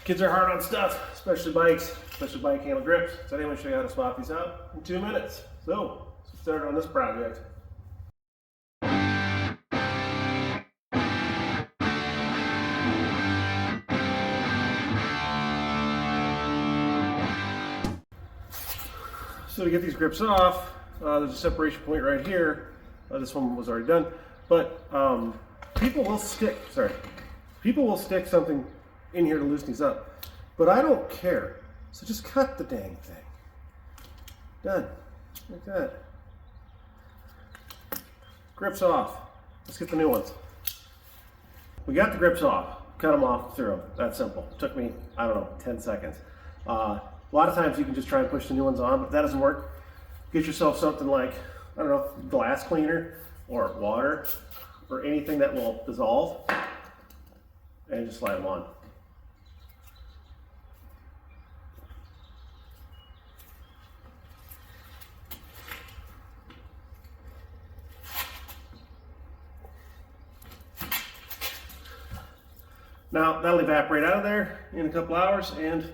Kids are hard on stuff, especially bikes, especially bike handle grips. So I'm going to show you how to swap these out in 2 minutes. So let's get started on this project. So to get these grips off, there's a separation point right here. This one was already done, but people will stick something in here to loosen these up. But I don't care. So just cut the dang thing. Done. Like that. Grips off. Let's get the new ones. We got the grips off. Cut them off, through them. That's simple. It took me, I don't know, 10 seconds. A lot of times you can just try and push the new ones on, but if that doesn't work, get yourself something like, I don't know, glass cleaner or water or anything that will dissolve, and just slide them on. Now that'll evaporate out of there in a couple hours and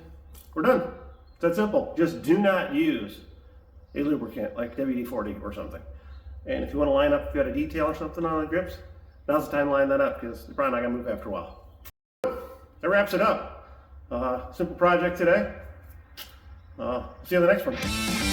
we're done. It's that simple. Just do not use a lubricant like WD-40 or something. And if you want to line up, if you got a detail or something on the grips, now's the time to line that up because you're probably not going to move after a while. That wraps it up. Simple project today. See you on the next one.